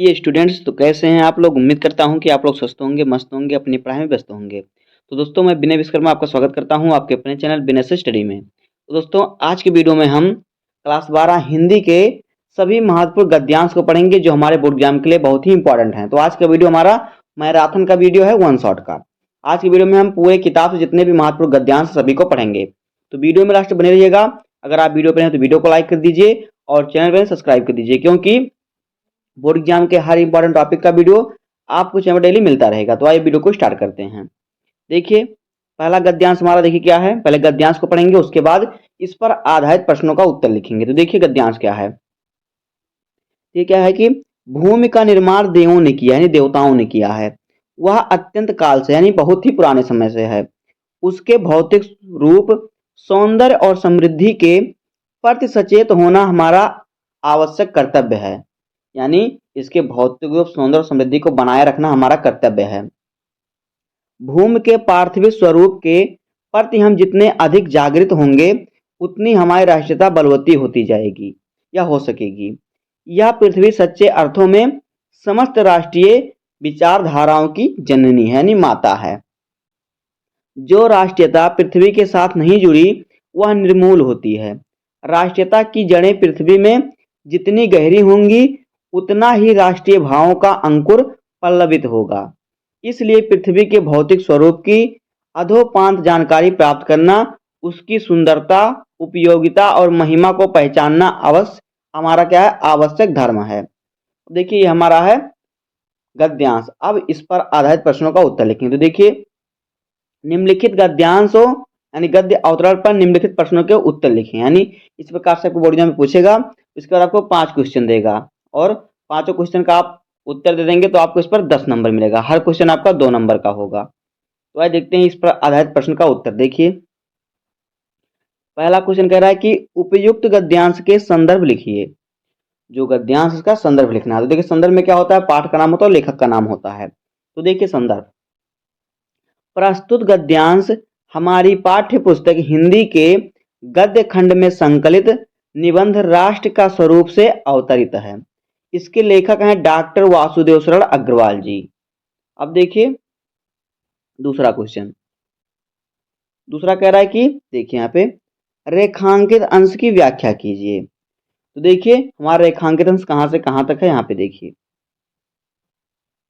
ये स्टूडेंट्स तो कैसे हैं आप लोग। उम्मीद करता हूँ कि आप लोग स्वस्थ होंगे, मस्त होंगे, अपनी पढ़ाई में व्यस्त होंगे। तो दोस्तों मैं विनय विश्वकर्मा आपका स्वागत करता हूँ आपके अपने चैनल विनय से स्टडी में। तो दोस्तों आज की वीडियो में हम क्लास 12 हिंदी के सभी महत्वपूर्ण गद्यांश को पढ़ेंगे जो हमारे बोर्ड एग्जाम के लिए बहुत ही इंपॉर्टेंट हैं। तो आज का वीडियो हमारा मैराथन का वीडियो है, वन शॉट का। आज की वीडियो में हम पूरे किताब से जितने भी महत्वपूर्ण गद्यांश सभी को पढ़ेंगे। तो वीडियो में लास्ट बने रहिएगा। अगर आप वीडियो पर हैं तो वीडियो को लाइक कर दीजिए और चैनल पर सब्सक्राइब कर दीजिए, क्योंकि बोर्ड एग्जाम के हर इंपॉर्टेंट टॉपिक का वीडियो आपको चैनल डेली मिलता रहेगा। तो आइए वीडियो को स्टार्ट करते हैं। देखिए पहला गद्यांश हमारा देखिए क्या है। पहले गद्यांश को पढ़ेंगे, उसके बाद इस पर आधारित प्रश्नों का उत्तर लिखेंगे। तो देखिए गद्यांश क्या है। ये क्या है कि भूमि का निर्माण देवों ने किया, यानी देवताओं ने किया है। वह अत्यंत काल से यानी बहुत ही पुराने समय से है। उसके भौतिक रूप, सौंदर्य और समृद्धि के प्रति सचेत होना हमारा आवश्यक कर्तव्य है। यानी इसके भौतिक रूप, सौंदर्य और समृद्धि को बनाए रखना हमारा कर्तव्य है। भूमि के पार्थिव स्वरूप के प्रति हम जितने अधिक जागृत होंगे उतनी हमारी राष्ट्रीयता बलवती होती जाएगी या हो सकेगी। यह पृथ्वी सच्चे अर्थों में समस्त राष्ट्रीय विचारधाराओं की जननी है, यानी माता है। जो राष्ट्रीयता पृथ्वी के साथ नहीं जुड़ी वह निर्मूल होती है। राष्ट्रीयता की जड़ें पृथ्वी में जितनी गहरी होंगी उतना ही राष्ट्रीय भावों का अंकुर पल्लवित होगा। इसलिए पृथ्वी के भौतिक स्वरूप की अधोपांत जानकारी प्राप्त करना, उसकी सुंदरता, उपयोगिता और महिमा को पहचानना अवश्य हमारा क्या है, आवश्यक धर्म है। देखिए ये हमारा है गद्यांश। अब इस पर आधारित प्रश्नों का उत्तर लिखेंगे। तो देखिए निम्नलिखित गद्यांशों यानी गद्य अवतरण पर निम्नलिखित प्रश्नों के उत्तर लिखें। यानी इस प्रकार से आपको बोर्ड एग्जाम में पूछेगा, इसके बाद आपको 5 क्वेश्चन देगा और पांचों क्वेश्चन का आप उत्तर दे देंगे तो आपको इस पर 10 नंबर मिलेगा। हर क्वेश्चन आपका 2 नंबर का होगा। तो आइए देखते हैं इस पर आधारित प्रश्न का उत्तर। देखिए पहला क्वेश्चन कह रहा है कि उपयुक्त गद्यांश के संदर्भ लिखिए। जो गद्यांश इसका संदर्भ लिखना है। तो देखिए संदर्भ में क्या होता है, पाठ का नाम होता है और लेखक का नाम होता है। तो देखिए संदर्भ, प्रस्तुत गद्यांश हमारी पाठ्य पुस्तक हिंदी के गद्य खंड में संकलित निबंध राष्ट्र का स्वरूप से अवतरित है। इसके लेखक हैं डॉक्टर वासुदेव शरण अग्रवाल जी। अब देखिए दूसरा क्वेश्चन, दूसरा कह रहा है कि देखिए यहाँ पे रेखांकित अंश की व्याख्या कीजिए। तो देखिए हमारा रेखांकित अंश कहां से कहां तक है, यहाँ पे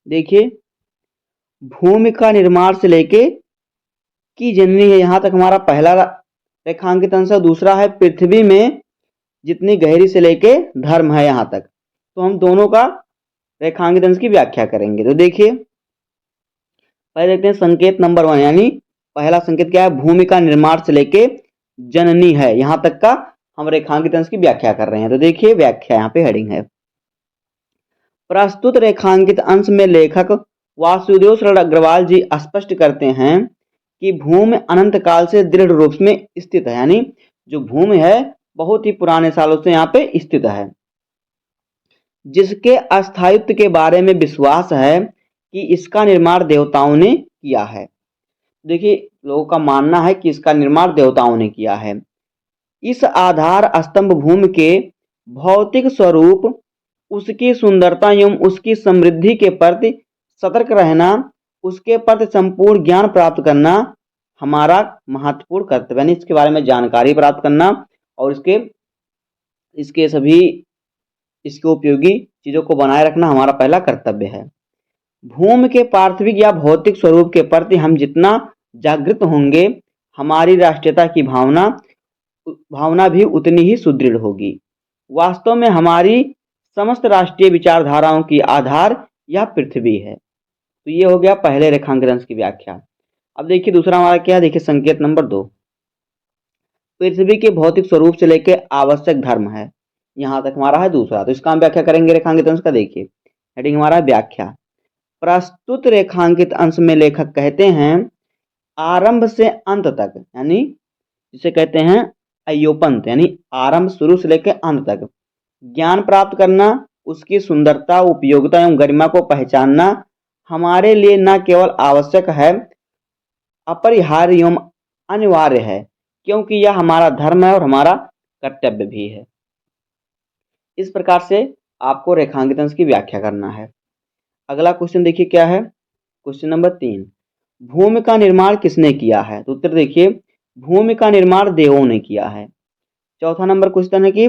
देखिए भूमि का निर्माण से लेके की जननी है, यहां तक हमारा पहला रेखांकित अंश है। दूसरा है पृथ्वी में जितनी गहरी से लेके धर्म है, यहां तक। तो हम दोनों का रेखांकित अंश की व्याख्या करेंगे। तो देखिए पहले देखते हैं संकेत नंबर 1, यानी पहला संकेत क्या है, भूमि का निर्माण से लेके जननी है, यहां तक का हम रेखांकित अंश की व्याख्या कर रहे हैं। तो देखिए व्याख्या यहाँ पे हेडिंग है, प्रस्तुत रेखांकित अंश में लेखक वासुदेव शरण अग्रवाल जी स्पष्ट करते हैं कि भूमि अनंत काल से दृढ़ रूप में स्थित है। यानी जो भूमि है बहुत ही पुराने सालों से यहाँ पे स्थित है, जिसके अस्थायित्व के बारे में विश्वास है कि इसका निर्माण देवताओं ने किया है। देखिए लोगों का मानना है कि इसका निर्माण देवताओं ने किया है। इस आधार स्तंभ भूमि के भौतिक स्वरूप, उसकी सुंदरता एवं उसकी समृद्धि के प्रति सतर्क रहना, उसके प्रति संपूर्ण ज्ञान प्राप्त करना हमारा महत्वपूर्ण कर्तव्य है। इसके बारे में जानकारी प्राप्त करना और इसके इसके सभी इसके उपयोगी चीजों को बनाए रखना हमारा पहला कर्तव्य है। भूमि के पार्थिविक या भौतिक स्वरूप के प्रति हम जितना जागृत होंगे हमारी राष्ट्रीयता की भावना भावना भी उतनी ही सुदृढ़ होगी। वास्तव में हमारी समस्त राष्ट्रीय विचारधाराओं की आधार यह पृथ्वी है। तो ये हो गया पहले रेखांकित अंश की व्याख्या। अब देखिए दूसरा हमारा क्या है, देखिए संकेत नंबर 2, पृथ्वी के भौतिक स्वरूप से लेकर आवश्यक धर्म है, यहां तक हमारा है दूसरा। तो इसका हम व्याख्या करेंगे रेखांकित अंश का। देखिए हेडिंग हमारा व्याख्या, प्रस्तुत रेखांकित अंश में लेखक कहते हैं आरंभ से अंत तक, यानी जिसे कहते हैं अयोपंत, यानी आरंभ शुरू से लेकर अंत तक ज्ञान प्राप्त करना, उसकी सुंदरता, उपयोगिता एवं गरिमा को पहचानना हमारे लिए न केवल आवश्यक है, अपरिहार्य एवं अनिवार्य है, क्योंकि यह हमारा धर्म है और हमारा कर्तव्य भी है। इस प्रकार से आपको रेखांकित अंश की व्याख्या करना है। अगला क्वेश्चन देखिए क्या है, क्वेश्चन नंबर 3, भूमि का निर्माण किसने किया है? तो उत्तर देखिए, भूमि का निर्माण देवों ने किया है। चौथा नंबर क्वेश्चन है कि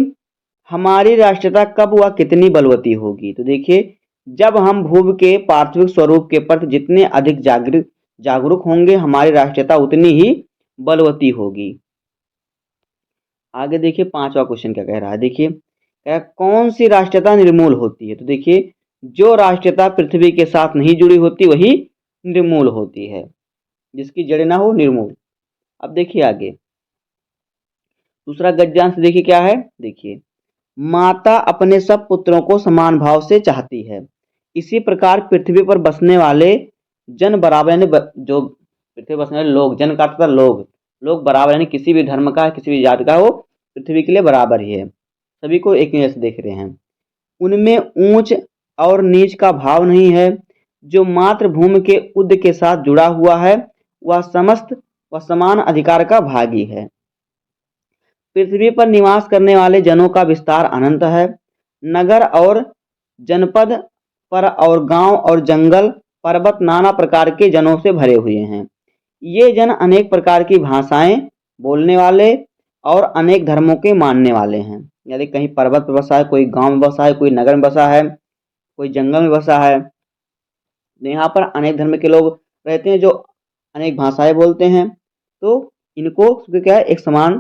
हमारी राष्ट्रीयता कब व कितनी बलवती होगी? तो देखिए, जब हम भूमि के पार्थिव स्वरूप के प्रति जितने अधिक जागरूक होंगे, हमारी राष्ट्रीयता उतनी ही बलवती होगी। आगे देखिए पांचवा क्वेश्चन क्या कह रहा है, देखिए कह रहा है, कौन सी राष्ट्रीयता निर्मूल होती है? तो देखिए, जो राष्ट्रीयता पृथ्वी के साथ नहीं जुड़ी होती वही निर्मूल होती है, जिसकी जड़ ना हो निर्मूल। अब देखिए आगे दूसरा गद्यांश देखिए क्या है, देखिए माता अपने सब पुत्रों को समान भाव से चाहती है, इसी प्रकार पृथ्वी पर बसने वाले जन बराबर यानी जो पृथ्वी पर बसने वाले लोग, जन का अर्थ था लोग, लोग बराबर यानी किसी भी धर्म का किसी भी जात का हो, पृथ्वी के लिए बराबर ही है, सभी को एक नजर से देख रहे हैं। उनमें ऊंच और नीच का भाव नहीं है। जो मातृभूमि के उद्द के साथ जुड़ा हुआ है वह समस्त व समान अधिकार का भागी है। पृथ्वी पर निवास करने वाले जनों का विस्तार अनंत है। नगर और जनपद पर और गांव और जंगल पर्वत नाना प्रकार के जनों से भरे हुए हैं। ये जन अनेक प्रकार की भाषाएं बोलने वाले और अनेक धर्मों के मानने वाले हैं। यदि कहीं पर्वत पर बसा है, कोई गांव में बसा है, कोई नगर में बसा है, कोई जंगल में बसा है, यहाँ पर अनेक धर्म के लोग रहते हैं जो अनेक भाषाएं बोलते हैं। तो इनको क्या है, एक समान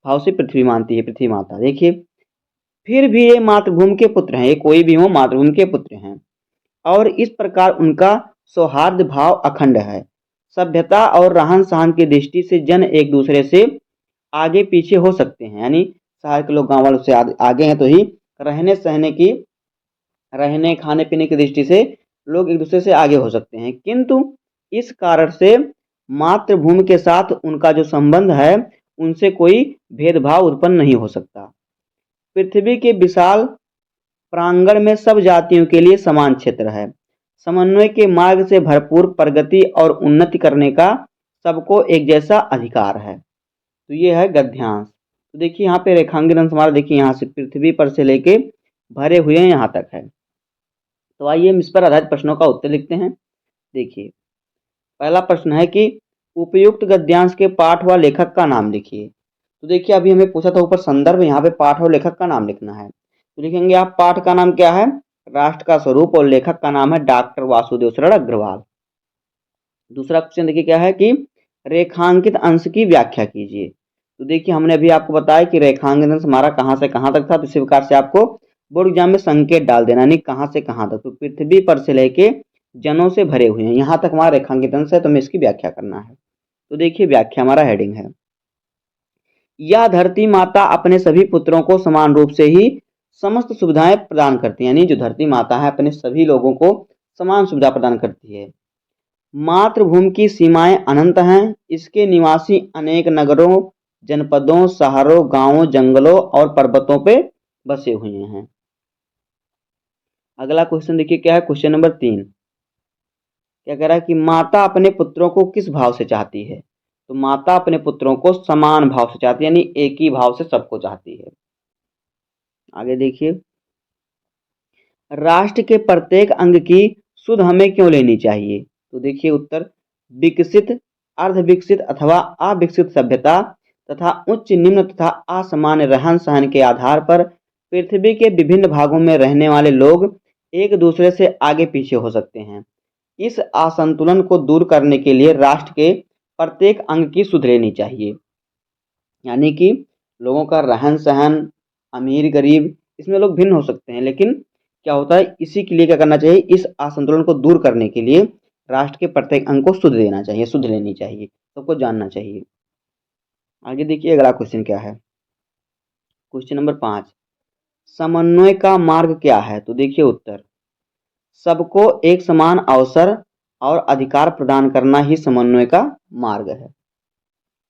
भाव से पृथ्वी मानती है, पृथ्वी माता। देखिए, फिर भी ये मातृभूमि के पुत्र हैं, ये कोई भी हो मातृभूमि के पुत्र हैं, और इस प्रकार उनका सौहार्द भाव अखंड है। सभ्यता और रहन सहन की दृष्टि से जन एक दूसरे से आगे पीछे हो सकते हैं, यानी शहर के लोग गांव वालों से आगे हैं, तो ही रहने सहने की, रहने खाने पीने की दृष्टि से लोग एक दूसरे से आगे हो सकते हैं, किंतु इस कारण से मातृभूमि के साथ उनका जो संबंध है उनसे कोई भेदभाव उत्पन्न नहीं हो सकता। पृथ्वी के विशाल प्रांगण में सब जातियों के लिए समान क्षेत्र है। समन्वय के मार्ग से भरपूर प्रगति और उन्नति करने का सबको एक जैसा अधिकार है। तो ये है गद्यांश। तो देखिए यहाँ पे रेखांकन अंश हमारा, देखिए यहाँ से पृथ्वी पर से लेके भरे हुए यहाँ तक है। तो आइए हम इस पर आधारित प्रश्नों का उत्तर लिखते हैं। देखिए पहला प्रश्न है कि उपयुक्त गद्यांश के पाठ व लेखक का नाम लिखिए। तो देखिए अभी हमें पूछा था ऊपर संदर्भ, यहाँ पे पाठ और लेखक का नाम लिखना है। तो लिखेंगे आप, पाठ का नाम क्या है, राष्ट्र का स्वरूप, और लेखक का नाम है डॉक्टर वासुदेव शरण अग्रवाल। दूसरा क्वेश्चन देखिए क्या है कि रेखांकित अंश की व्याख्या कीजिए। तो देखिए हमने अभी आपको बताया कि रेखांकित अंश हमारा कहाँ से कहाँ तक था, तो इसी प्रकार से आपको बोर्ड एग्जाम में संकेत डाल देना, यानी कहाँ से कहाँ तक। तो पृथ्वी पर से लेके जनों से भरे हुए हैं, यहाँ तक हमारा रेखांकित अंश है, तो हमें इसकी व्याख्या करना है। तो देखिए व्याख्या हमारा हेडिंग है, यह धरती माता अपने सभी पुत्रों को समान रूप से ही समस्त सुविधाएं प्रदान करती है, यानी जो धरती माता है अपने सभी लोगों को समान सुविधा प्रदान करती है। मातृभूमि की सीमाएं अनंत हैं, इसके निवासी अनेक नगरों, जनपदों, शहरों, गांवों, जंगलों और पर्वतों पे बसे हुए हैं। अगला क्वेश्चन देखिए क्या है, क्वेश्चन नंबर 3 क्या कह रहा है कि माता अपने पुत्रों को किस भाव से चाहती है? तो माता अपने पुत्रों को समान भाव से चाहती है, यानी एक ही भाव से सबको चाहती है। आगे देखिए, राष्ट्र के प्रत्येक अंग की सुध हमें क्यों लेनी चाहिए? तो देखिए उत्तर, विकसित, अर्ध विकसित अथवा अविकसित सभ्यता तथा उच्च निम्न तथा असामान्य रहन सहन के आधार पर पृथ्वी के विभिन्न भागों में रहने वाले लोग एक दूसरे से आगे पीछे हो सकते हैं। इस असंतुलन को दूर करने के लिए राष्ट्र के प्रत्येक अंग की सुध लेनी चाहिए, यानी कि लोगों का रहन सहन, अमीर गरीब, इसमें लोग भिन्न हो सकते हैं, लेकिन क्या होता है, इसी के लिए क्या करना चाहिए, इस असंतुलन को दूर करने के लिए राष्ट्र के प्रत्येक अंग को सुध लेना चाहिए, सुध लेनी चाहिए, सबको जानना चाहिए। आगे देखिए अगला क्वेश्चन क्या है, क्वेश्चन नंबर 5, समन्वय का मार्ग क्या है? तो देखिए उत्तर, सबको एक समान अवसर और अधिकार प्रदान करना ही समन्वय का मार्ग है।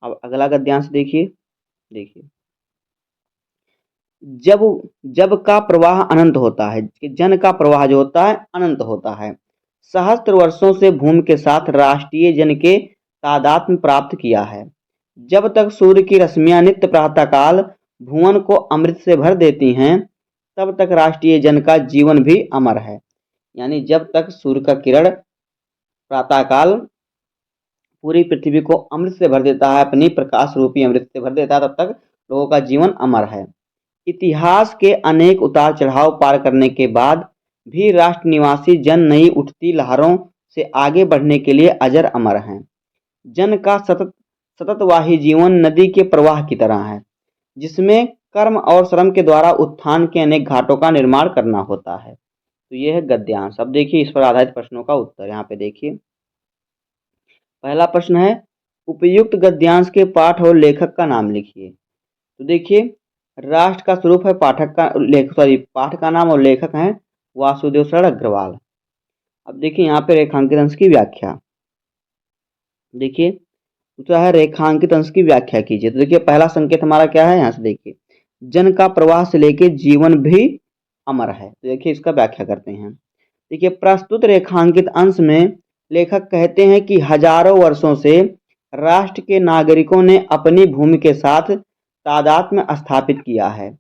अब अगला गद्यांश देखिए, देखिए जब जब का प्रवाह अनंत होता है, जन का प्रवाह जो होता है अनंत होता है। सहस्त्र वर्षों से भूमि के साथ राष्ट्रीय जन के तादात्म्य प्राप्त किया है। जब तक सूर्य की रश्मियां नित्य प्रातःकाल भुवन को अमृत से भर देती हैं, तब तक राष्ट्रीय जन का जीवन भी अमर है। यानी जब तक सूर्य का किरण प्रातःकाल पूरी पृथ्वी को अमृत से भर देता है, अपनी प्रकाश रूपी अमृत से भर देता है, तब तक लोगों का जीवन अमर है। इतिहास के अनेक उतार चढ़ाव पार करने के बाद भी राष्ट्र निवासी जन नई उठती लहरों से आगे बढ़ने के लिए अजर अमर हैं। जन का सततवाही जीवन नदी के प्रवाह की तरह है, जिसमें कर्म और श्रम के द्वारा उत्थान के अनेक घाटों का निर्माण करना होता है। तो ये है गद्यांश। अब देखिए इस पर आधारित प्रश्नों का उत्तर। यहाँ पे देखिए पहला प्रश्न है, उपयुक्त गद्यांश के पाठ और लेखक का नाम लिखिए। तो देखिए राष्ट्र का स्वरूप है पाठ का नाम और लेखक हैं वासुदेव शरण अग्रवाल। अब देखिए यहाँ पे रेखांकित अंश की व्याख्या। देखिए दूसरा है रेखांकित अंश की व्याख्या कीजिए। तो देखिए पहला संकेत हमारा क्या है, यहाँ से देखिए जन का प्रवाह से लेके जीवन भी अमर है। तो देखिए इसका व्याख्या करते हैं। देखिए प्रस्तुत रेखांकित अंश में लेखक कहते हैं कि हजारों वर्षों से राष्ट्र के नागरिकों ने अपनी भूमि के साथ तादात्म्य स्थापित किया है।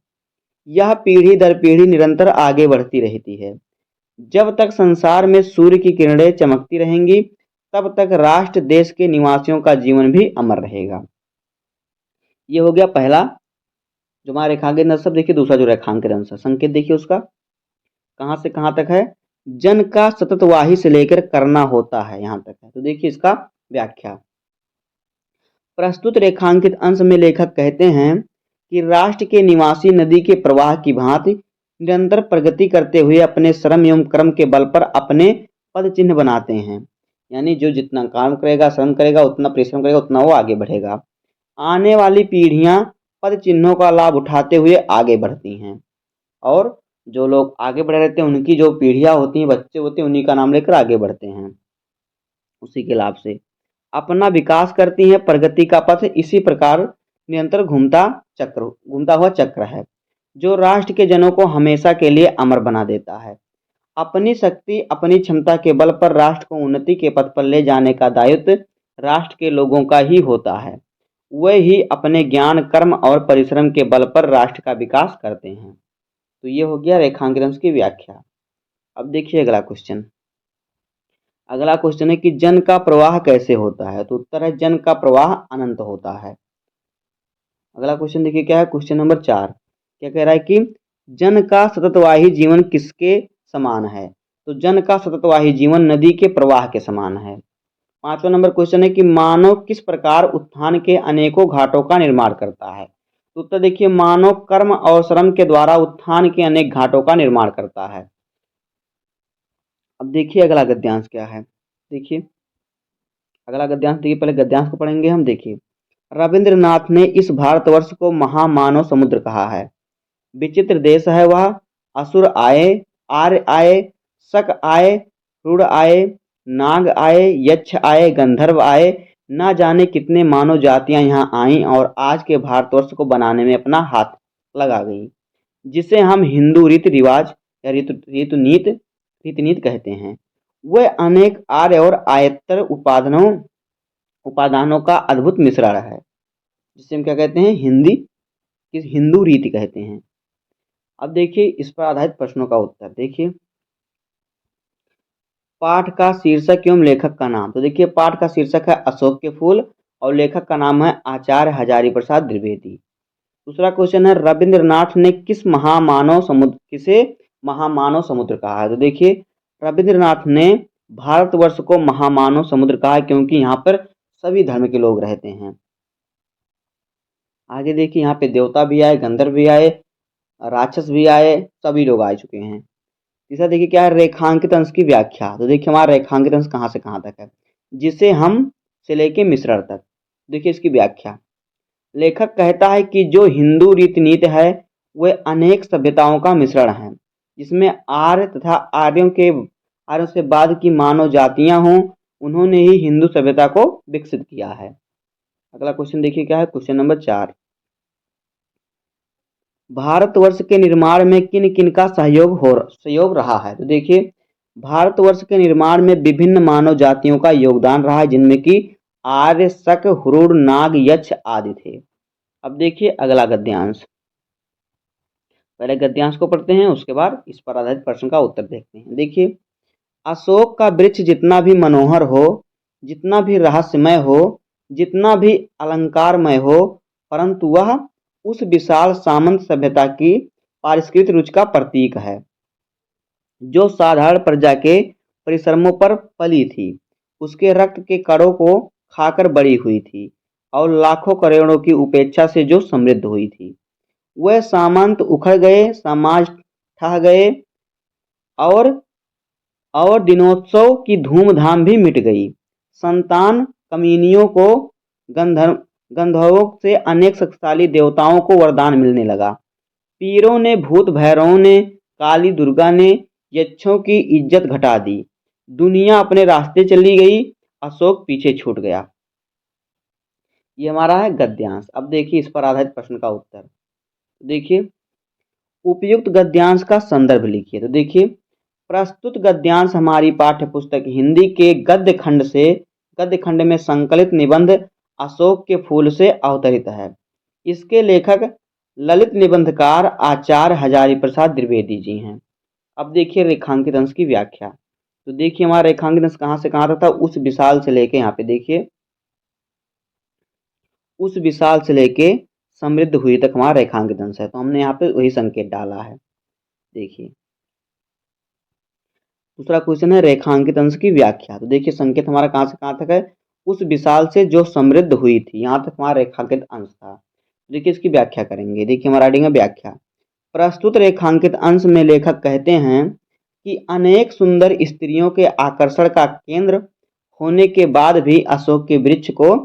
यह पीढ़ी दर पीढ़ी निरंतर आगे बढ़ती रहती है। जब तक संसार में सूर्य की किरणें चमकती रहेंगी, तब तक राष्ट्र देश के निवासियों का जीवन भी अमर रहेगा। ये हो गया पहला जो हमारा रेखांकित अंश। देखिए दूसरा जो रेखांकित अंश है, संकेत देखिए उसका कहाँ से कहाँ तक है, जन का सततवाही से लेकर करना होता है, यहाँ तक है। तो देखिए इसका व्याख्या। प्रस्तुत रेखांकित अंश में लेखक कहते हैं कि राष्ट्र के निवासी नदी के प्रवाह की भांति निरंतर प्रगति करते हुए अपने श्रम एवं कर्म के बल पर अपने पद चिन्ह बनाते हैं। यानी जो जितना काम करेगा, श्रम करेगा, उतना परिश्रम करेगा, उतना वो आगे बढ़ेगा। आने वाली पीढ़ियां पद चिन्हों का लाभ उठाते हुए आगे बढ़ती हैं, और जो लोग आगे बढ़े रहते हैं उनकी जो पीढ़ियां होती हैं, बच्चे होते हैं, उन्हीं का नाम लेकर आगे बढ़ते हैं, उसी के लाभ से अपना विकास करती हैं। प्रगति का पथ इसी प्रकार निरंतर घूमता हुआ चक्र है, जो राष्ट्र के जनों को हमेशा के लिए अमर बना देता है। अपनी शक्ति, अपनी क्षमता के बल पर राष्ट्र को उन्नति के पथ पर ले जाने का दायित्व राष्ट्र के लोगों का ही होता है। वे ही अपने ज्ञान, कर्म और परिश्रम के बल पर राष्ट्र का विकास करते हैं। तो ये हो गया रेखांकित अंश की व्याख्या। अब देखिए अगला क्वेश्चन। अगला क्वेश्चन है कि जन का प्रवाह कैसे होता है। तो उत्तर है जन का प्रवाह अनंत होता है। अगला क्वेश्चन देखिए क्या है, क्वेश्चन नंबर 4 क्या कह रहा है कि जन का सततवाही जीवन किसके समान है। तो जन का सततवाही जीवन नदी के प्रवाह के समान है। 5वां नंबर क्वेश्चन है कि मानव किस प्रकार उत्थान के अनेकों घाटों का निर्माण करता है। तो उत्तर देखिए मानव कर्म और श्रम के द्वारा उत्थान के अनेक घाटों का निर्माण करता है। अब देखिए अगला गद्यांश क्या है। देखिए अगला गद्यांश, देखिए पहले गद्यांश को पढ़ेंगे हम। देखिए रविंद्रनाथ ने इस भारतवर्ष को महामानव समुद्र कहा है। विचित्र देश है वह, असुर आए, आर्य आए, शक आए, रूढ़ आए, नाग आए, यक्ष आए, गंधर्व आए, ना जाने कितने मानव जातियां यहाँ आईं और आज के भारतवर्ष को बनाने में अपना हाथ लगा गई, जिसे हम हिंदू रीति रिवाज या रीतिनीत कहते हैं। वह अनेक आर्य और आयतर उपादानों का अद्भुत मिश्रण है, जिसे हम क्या कहते हैं, हिंदू रीति कहते हैं। अब देखिए इस पर आधारित प्रश्नों का उत्तर। देखिए पाठ का शीर्षक एवं लेखक का नाम। तो देखिए पाठ का शीर्षक है अशोक के फूल और लेखक का नाम है आचार्य हजारी प्रसाद द्विवेदी। दूसरा क्वेश्चन है रविंद्रनाथ ने किसे महामानव समुद्र कहा है। तो देखिए रविंद्रनाथ ने भारतवर्ष को महामानव समुद्र कहा है, क्योंकि यहाँ पर सभी धर्म के लोग रहते हैं। आगे देखिए यहाँ पे देवता भी आए, गंधर्व भी आए, राक्षस भी आए, सभी लोग आ चुके हैं। तीसरा देखिए क्या है, रेखांकित अंश की व्याख्या। तो देखिए हमारा रेखांकित अंश कहाँ से कहाँ तक है, जिसे हम से लेके मिश्रण तक। देखिए इसकी व्याख्या। लेखक कहता है कि जो हिंदू रीति नीति है वह अनेक सभ्यताओं का मिश्रण है, जिसमें आर्य तथा आर्यों से बाद की मानव जातियां हों, उन्होंने ही हिंदू सभ्यता को विकसित किया है। अगला क्वेश्चन देखिए क्या है, क्वेश्चन नंबर 4। भारतवर्ष के निर्माण में किन किन का सहयोग रहा है। तो देखिए भारतवर्ष के निर्माण में विभिन्न मानव जातियों का योगदान रहा है, जिनमें कि आर्य, शक, हुरूर, नाग, यक्ष आदि थे। अब देखिए अगला गद्यांश। पहले गद्यांश को पढ़ते हैं, उसके बाद इस पर आधारित प्रश्न का उत्तर देखते हैं। देखिए, अशोक का वृक्ष जितना भी मनोहर हो, जितना भी रहस्यमय हो, जितना भी अलंकारमय हो, परंतु वह उस विशाल सामंत सभ्यता की परिष्कृत रुचि का प्रतीक है, जो साधारण प्रजा के परिश्रमों पर पली थी, उसके रक्त के कणों को खाकर बड़ी हुई थी और लाखों करोड़ों की उपेक्षा से जो समृद्ध हुई थी। वह सामंत उखड़ गए, समाज ठह गए और दिनोत्सव की धूमधाम भी मिट गई। संतान कमीनियों को गंधर्वों से अनेक शक्तिशाली देवताओं को वरदान मिलने लगा। पीरों ने, भूत भैरवों ने, काली दुर्गा ने यक्षों की इज्जत घटा दी। दुनिया अपने रास्ते चली गई, अशोक पीछे छूट गया। ये हमारा है गद्यांश। अब देखिए इस पर आधारित प्रश्न का उत्तर। देखिए, उपयुक्त गद्यांश का संदर्भ लिखिए। तो देखिए, प्रस्तुत गद्यांश हमारी पाठ्य पुस्तक हिंदी के गद्य खंड में संकलित निबंध अशोक के फूल से अवतरित है। इसके लेखक ललित निबंधकार आचार्य हजारी प्रसाद द्विवेदी जी हैं। अब देखिए रेखांकित अंश की व्याख्या। तो देखिए हमारा रेखांकित अंश कहाँ से कहाँ तक था, उस विशाल से लेके, यहाँ पे देखिए, उस विशाल से लेके समृद्ध हुई तक हमारा रेखांकित अंश है। तो हमने यहाँ पे वही संकेत डाला है। देखिए, दूसरा क्वेश्चन है रेखांकित अंश की व्याख्या। तो देखिए संकेत हमारा कहाँ से कहाँ तक है, उस विशाल से जो समृद्ध हुई थी, यहाँ तक हमारा रेखांकित अंश था। देखिए इसकी व्याख्या करेंगे। देखिए हमारा राइटिंग है व्याख्या। प्रस्तुत रेखांकित अंश में लेखक कहते हैं कि अनेक सुंदर स्त्रियों के आकर्षण का केंद्र होने के बाद भी अशोक के वृक्ष को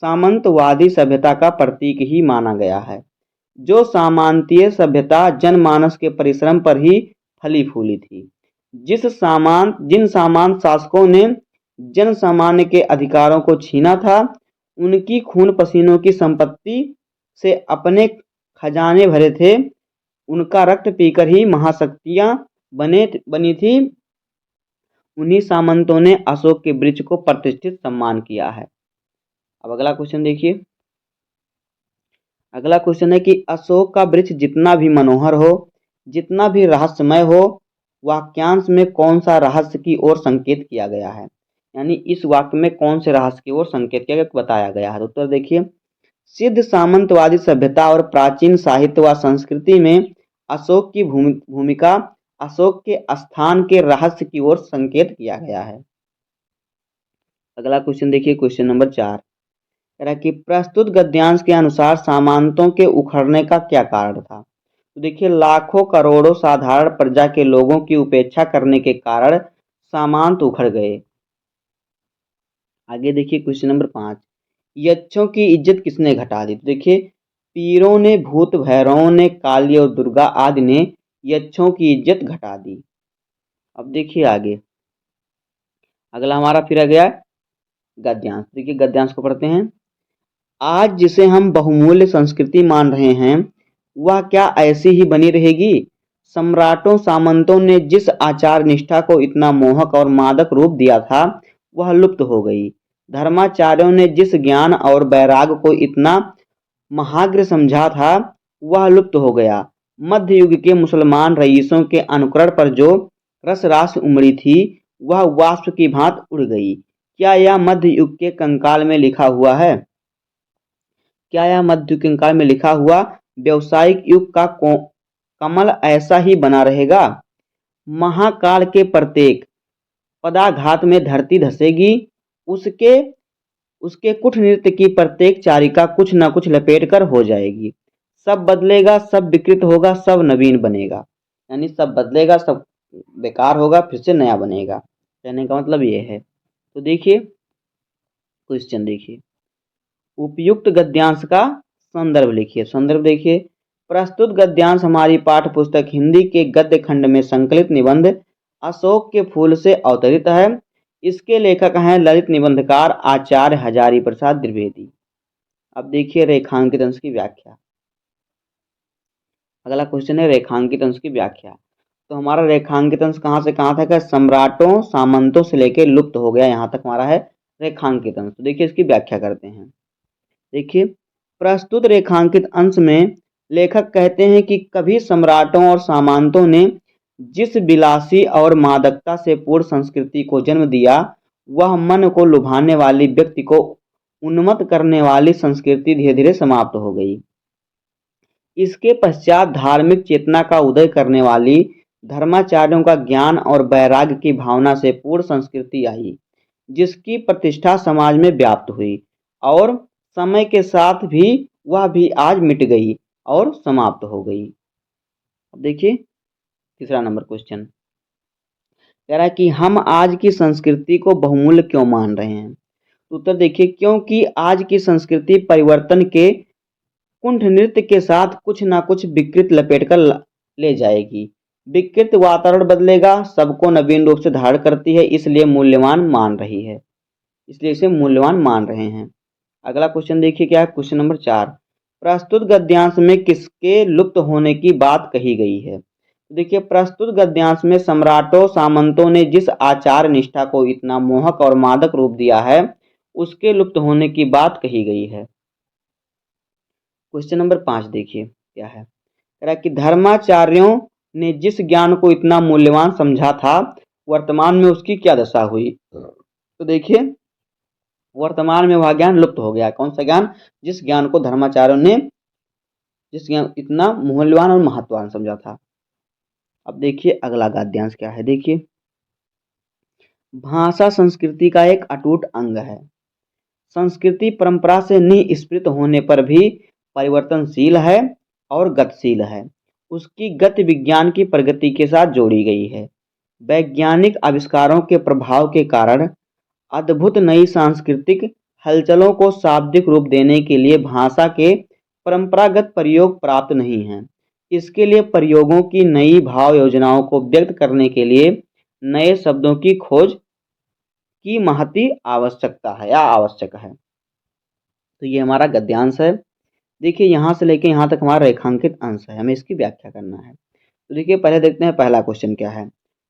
सामंतवादी सभ्यता का प्रतीक ही माना गया है, जो सामंतीय सभ्यता जनमानस के परिश्रम पर ही फली फूली थी। जिन सामंत शासकों ने जन सामान्य के अधिकारों को छीना था, उनकी खून पसीनों की संपत्ति से अपने खजाने भरे थे, उनका रक्त पीकर ही महाशक्तियां बनी थी। उन्हीं सामंतों ने अशोक के वृक्ष को प्रतिष्ठित सम्मान किया है। अब अगला क्वेश्चन देखिए। अगला क्वेश्चन है कि अशोक का वृक्ष जितना भी मनोहर हो, जितना भी रहस्यमय हो, वाक्यांश में कौन सा रहस्य की ओर संकेत किया गया है, यानी इस वाक्य में कौन से रहस्य की ओर संकेत किया गया बताया गया है। तो उत्तर देखिए, सिद्ध सामंतवादी सभ्यता और प्राचीन साहित्य व संस्कृति में अशोक की भूमिका, अशोक के स्थान के रहस्य की ओर संकेत किया गया है। अगला क्वेश्चन देखिए, क्वेश्चन नंबर 4 कह रहा कि प्रस्तुत गद्यांश के अनुसार सामंतों के उखड़ने का क्या कारण था। तो देखिए, लाखों करोड़ों साधारण प्रजा के लोगों की उपेक्षा करने के कारण सामंत उखड़ गए। आगे देखिए क्वेश्चन नंबर 5, यक्षों की इज्जत किसने घटा दी। तो देखिए, पीरों ने, भूत भैरवों ने, काली और दुर्गा आदि ने यक्षों की इज्जत घटा दी। अब देखिए आगे, अगला हमारा फिर आ गया गद्यांश। देखिए गद्यांश को पढ़ते हैं। आज जिसे हम बहुमूल्य संस्कृति मान रहे हैं, वह क्या ऐसी ही बनी रहेगी। सम्राटों सामंतों ने जिस आचार निष्ठा को इतना मोहक और मादक रूप दिया था, वह लुप्त हो गई। धर्माचार्यों ने जिस ज्ञान और वैराग को इतना महाग्र समझा था, वह लुप्त हो गया। मध्य युग के मुसलमान रईसों के अनुकरण पर जो रसरास उमड़ी थी, वह वाष्प की भांति उड़ गई। क्या यह मध्य युग के कंकाल में लिखा हुआ है? क्या यह मध्य कंकाल में लिखा हुआ व्यावसायिक युग का कमल ऐसा ही बना रहेगा? महाकाल के प्रत्येक पदाघात में धरती धसेगी, उसके कुठ नृत्य की प्रत्येक चारिका कुछ न कुछ लपेट कर हो जाएगी। सब बदलेगा, सब विकृत होगा, सब नवीन बनेगा। यानी सब बदलेगा, सब बेकार होगा, फिर से नया बनेगा। कहने का मतलब ये है। तो देखिए क्वेश्चन देखिए, उपयुक्त गद्यांश का संदर्भ लिखिए। संदर्भ देखिए, प्रस्तुत गद्यांश हमारी पाठ्य पुस्तक हिंदी के गद्य खंड में संकलित निबंध अशोक के फूल से अवतरित है। इसके लेखक हैं ललित निबंधकार आचार्य हजारी प्रसाद द्विवेदी। अब देखिए रेखांकित अंश की व्याख्या। अगला क्वेश्चन है रेखांकित अंश की व्याख्या। तो हमारा रेखांकित अंश कहाँ से कहाँ तक है? सम्राटों सामंतों से लेकर लुप्त हो गया, यहाँ तक हमारा है रेखांकित अंश। तो देखिए इसकी व्याख्या करते हैं। देखिए, प्रस्तुत रेखांकित अंश में लेखक कहते हैं कि कभी सम्राटों और सामंतों ने जिस विलासी और मादकता से पूर्ण संस्कृति को जन्म दिया, वह मन को लुभाने वाली, व्यक्ति को उन्मत्त करने वाली संस्कृति धीरे धीरे समाप्त हो गई। इसके पश्चात धार्मिक चेतना का उदय करने वाली धर्माचार्यों का ज्ञान और वैराग्य की भावना से पूर्ण संस्कृति आई, जिसकी प्रतिष्ठा समाज में व्याप्त हुई और समय के साथ भी वह भी आज मिट गई और समाप्त हो गई। अब देखिए तीसरा नंबर क्वेश्चन कह रहा है कि हम आज की संस्कृति को बहुमूल्य क्यों मान रहे हैं। तो उत्तर देखिए, क्योंकि आज की संस्कृति परिवर्तन के कुंठ नृत्य के साथ कुछ ना कुछ विकृत लपेट कर ले जाएगी। विकृत वातावरण बदलेगा, सबको नवीन रूप से धारण करती है, इसलिए मूल्यवान मान रही है, इसलिए इसे मूल्यवान मान रहे हैं। अगला क्वेश्चन देखिए क्या है, क्वेश्चन नंबर 4। प्रस्तुत गद्यांश में किसके लुप्त होने की बात कही गई है। देखिए प्रस्तुत गद्यांश में सम्राटों सामंतों ने जिस आचार निष्ठा को इतना मोहक और मादक रूप दिया है, उसके लुप्त होने की बात कही गई है। क्वेश्चन नंबर 5 देखिए क्या है, कह रहा है कि धर्माचार्यों ने जिस ज्ञान को इतना मूल्यवान समझा था, वर्तमान में उसकी क्या दशा हुई। तो देखिए वर्तमान में वह ज्ञान लुप्त हो गया। कौन सा ज्ञान, जिस ज्ञान को धर्माचार्यों ने जिस ज्ञान इतना मूल्यवान और महत्ववान समझा था। अब देखिए अगला गद्यांश क्या है, देखिए भाषा संस्कृति का एक अटूट अंग है। संस्कृति परंपरा से निष्पृत होने पर भी परिवर्तनशील है और गतिशील है। उसकी गति विज्ञान की प्रगति के साथ जोड़ी गई है। वैज्ञानिक आविष्कारों के प्रभाव के कारण अद्भुत नई सांस्कृतिक हलचलों को शाब्दिक रूप देने के लिए भाषा के परंपरागत प्रयोग प्राप्त नहीं हैं। इसके लिए प्रयोगों की नई भाव योजनाओं को व्यक्त करने के लिए नए शब्दों की खोज की महती आवश्यकता है या आवश्यक है। तो ये हमारा गद्यांश है। देखिए यहाँ से लेके यहाँ तक हमारा रेखांकित अंश है, हमें इसकी व्याख्या करना है। तो देखिए पहले देखते हैं पहला क्वेश्चन क्या है।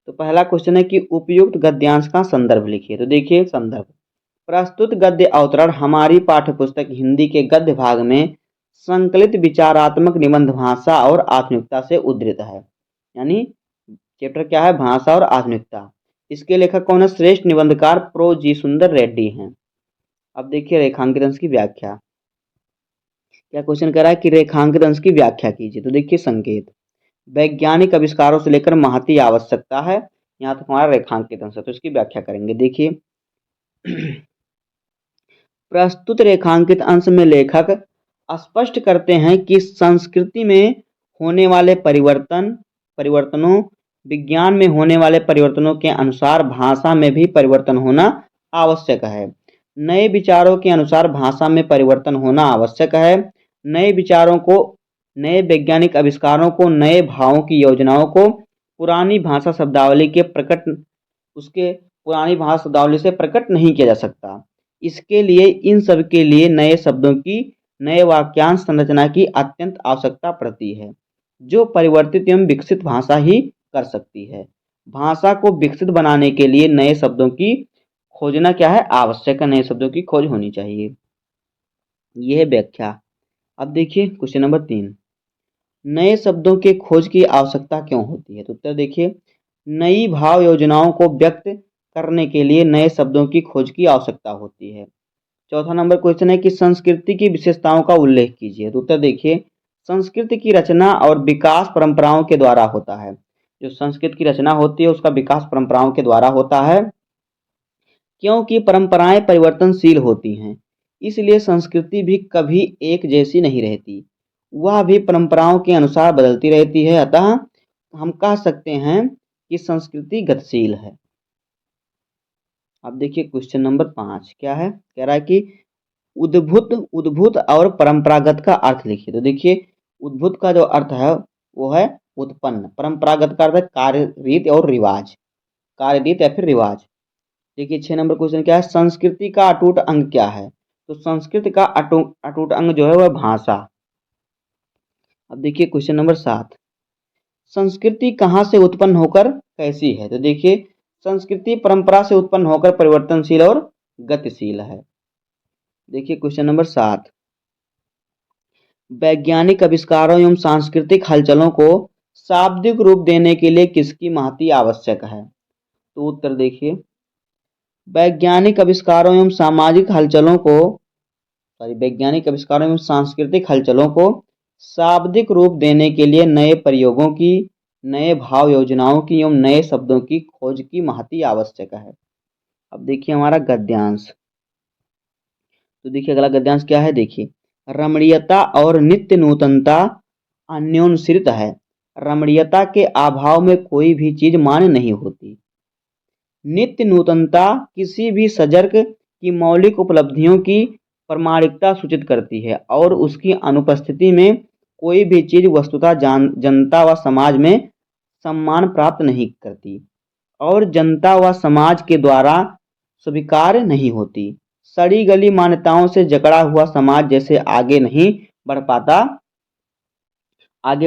तो पहला क्वेश्चन है कि उपयुक्त गद्यांश का संदर्भ लिखिए। तो देखिए संदर्भ, प्रस्तुत गद्य अवतरण हमारी पाठ्यपुस्तक हिंदी के गद्य भाग में संकलित विचारात्मक निबंध भाषा और आधुनिकता से उद्धृत है। यानी चैप्टर क्या है, भाषा और आधुनिकता। इसके लेखक कौन है, श्रेष्ठ निबंधकार प्रो जी सुंदर रेड्डी हैं। अब देखिए रेखांकित अंश की व्याख्या, क्या क्वेश्चन कर रहा है कि रेखांकित अंश की व्याख्या कीजिए। तो देखिए संकेत, वैज्ञानिक आविष्कारों से लेकर महती आवश्यकता है, यहाँ तक हमारा रेखांकित अंश है, तो इसकी व्याख्या करेंगे। देखिए प्रस्तुत रेखांकित अंश में लेखक स्पष्ट करते हैं कि संस्कृति में होने वाले परिवर्तनों विज्ञान में होने वाले परिवर्तनों के अनुसार भाषा में भी परिवर्तन होना आवश्यक है। नए विचारों के अनुसार भाषा में परिवर्तन होना आवश्यक है। नए विचारों को, नए वैज्ञानिक आविष्कारों को, नए भावों की योजनाओं को पुरानी भाषा शब्दावली से प्रकट नहीं किया जा सकता। इसके लिए इन सब के लिए नए शब्दों की, नए वाक्यांश संरचना की अत्यंत आवश्यकता पड़ती है, जो परिवर्तित एवं विकसित भाषा ही कर सकती है। भाषा को विकसित बनाने के लिए नए शब्दों की खोजना क्या है, आवश्यक है, नए शब्दों की खोज होनी चाहिए। यह है व्याख्या। अब देखिए क्वेश्चन नंबर 3, नए शब्दों के खोज की आवश्यकता क्यों होती है। तो उत्तर देखिए, नई भाव योजनाओं को व्यक्त करने के लिए नए शब्दों की खोज की आवश्यकता होती है। चौथा नंबर क्वेश्चन है कि संस्कृति की विशेषताओं का उल्लेख कीजिए। तो उत्तर देखिए, संस्कृति की रचना और विकास परंपराओं के द्वारा होता है। जो संस्कृत की रचना होती है उसका विकास परंपराओं के द्वारा होता है, क्योंकि परंपराएं परिवर्तनशील होती हैं, इसलिए संस्कृति भी कभी एक जैसी नहीं रहती, वह भी परंपराओं के अनुसार बदलती रहती है। अतः हम कह सकते हैं कि संस्कृति गतिशील है। अब देखिए क्वेश्चन नंबर 5 क्या है, कह रहा है कि उद्भूत और परंपरागत का अर्थ लिखिए। तो देखिए उद्भूत का जो अर्थ है वो है उत्पन्न, परंपरागत का अर्थ है कार्य रीत और रिवाज, कार्य रीत या फिर रिवाज। देखिए 6 नंबर क्वेश्चन क्या है, संस्कृति का अटूट अंग क्या है। तो संस्कृति का अटूट अंग जो है वह भाषा। अब देखिए क्वेश्चन नंबर 7, संस्कृति कहाँ से उत्पन्न होकर कैसी है। तो देखिए संस्कृति परंपरा से उत्पन्न होकर परिवर्तनशील और गतिशील है। देखिए क्वेश्चन नंबर 7, वैज्ञानिक आविष्कारों एवं सांस्कृतिक हलचलों को शाब्दिक रूप देने के लिए किसकी महती आवश्यक है? तो उत्तर देखिए, वैज्ञानिक आविष्कारों एवं सामाजिक हलचलों को वैज्ञानिक आविष्कारों एवं सांस्कृतिक हलचलों को शाब्दिक रूप देने के लिए नए प्रयोगों की, नए भाव योजनाओं की एवं नए शब्दों की खोज की महती आवश्यक है। अब देखिए हमारा गद्यांश। तो देखिए अगला गद्यांश क्या है, देखिए रमणीयता और नित्य नूतनता अन्योन्श्रित है। रमणीयता के अभाव में कोई भी चीज मान्य नहीं होती। नित्य नूतनता किसी भी सजर्क की मौलिक उपलब्धियों की प्रामाणिकता सूचित करती है और उसकी अनुपस्थिति में कोई भी चीज वस्तुतः जनता व समाज में सम्मान प्राप्त नहीं करती और जनता व समाज के द्वारा स्वीकार नहीं होती। सड़ी गली मान्यताओं से जकड़ा हुआ समाज जैसे आगे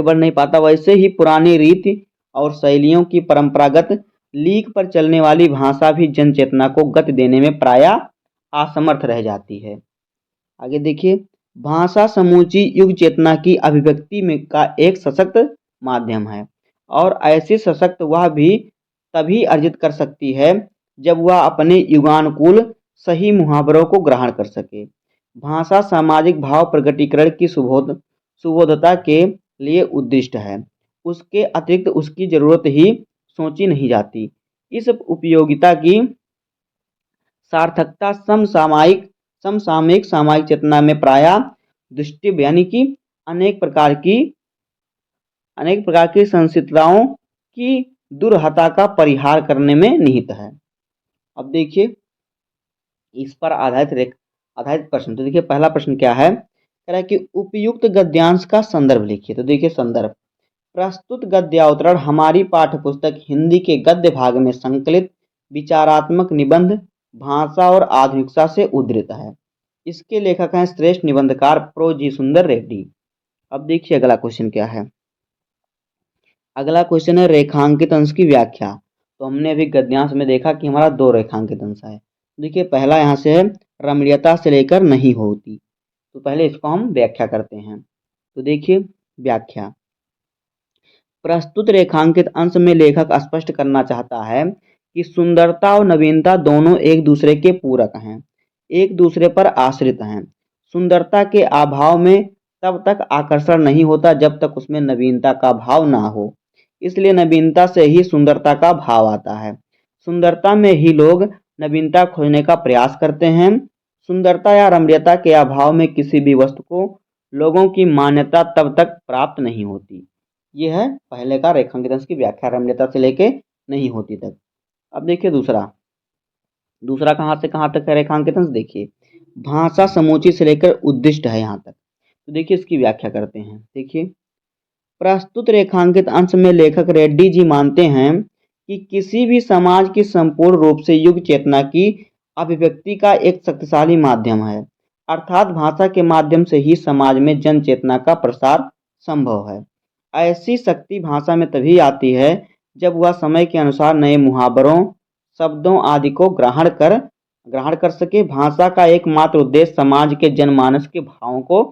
बढ़ नहीं पाता, वैसे ही पुरानी रीति और शैलियों की परंपरागत लीक पर चलने वाली भाषा भी जन चेतना को गति देने में प्रायः असमर्थ रह जाती है। आगे देखिए, भाषा समूची युग चेतना की अभिव्यक्ति में का एक सशक्त माध्यम है और ऐसी सशक्त वह भी तभी अर्जित कर सकती है जब वह अपने युगानुकूल सही मुहावरों को ग्रहण कर सके। भाषा सामाजिक भाव प्रकटीकरण की सुबोधता के लिए उद्दिष्ट है। उसके अतिरिक्त उसकी जरूरत ही सोची नहीं जाती। इस उपयोगिता की सार्थकता समसामयिक सामाजिक चेतना में प्रायः दृष्टि यानी कि अनेक प्रकार की संसिद्धताओं की दुर्हता का परिहार करने में निहित है। अब देखिए इस पर आधारित प्रश्न। तो देखिए पहला प्रश्न क्या है, कह रहा है कि उपयुक्त गद्यांश का संदर्भ लिखिए। तो देखिए संदर्भ, प्रस्तुत गद्यावतरण हमारी पाठ्यपुस्तक हिंदी के गद्य भाग में संकलित विचारात्मक निबंध भाषा और आधुनिकता से उद्धृत है। इसके लेखक हैं श्रेष्ठ निबंधकार प्रो जी सुंदर रेड्डी। अब देखिए अगला क्वेश्चन क्या है। अगला क्वेश्चन है रेखांकित अंश की व्याख्या। तो हमने अभी गद्यांश में देखा कि हमारा 2 रेखांकित अंश है। देखिए पहला यहाँ से है रमणीयता से लेकर नहीं होती। तो पहले इसको हम व्याख्या करते हैं। तो देखिए व्याख्या, प्रस्तुत रेखांकित अंश में लेखक स्पष्ट करना चाहता है कि सुंदरता और नवीनता दोनों एक दूसरे के पूरक हैं, एक दूसरे पर आश्रित हैं। सुंदरता के अभाव में तब तक आकर्षण नहीं होता जब तक उसमें नवीनता का भाव ना हो, इसलिए नवीनता से ही सुंदरता का भाव आता है। सुंदरता में ही लोग नवीनता खोजने का प्रयास करते हैं। सुंदरता या रमणीयता के अभाव में किसी भी वस्तु को लोगों की मान्यता तब तक प्राप्त नहीं होती। यह है पहले का रेखांकित अंश की व्याख्या, रमणीयता से लेके नहीं होती तक। अब देखिए दूसरा कहाँ से कहाँ तक है रेखांकित अंश, देखिए भाषा समूची से लेकर उद्दिष्ट है यहाँ तक। तो देखिए इसकी व्याख्या करते हैं। देखिए प्रस्तुत रेखांकित अंश में लेखक रेड्डी जी मानते हैं कि किसी भी समाज की संपूर्ण रूप से युग चेतना की अभिव्यक्ति का एक शक्तिशाली माध्यम है, अर्थात भाषा के माध्यम से ही समाज में जन चेतना का प्रसार संभव है। ऐसी शक्ति भाषा में तभी आती है जब वह समय के अनुसार नए मुहावरों, शब्दों आदि को ग्रहण कर सके। भाषा का एकमात्र उद्देश्य समाज के जनमानस के भावों को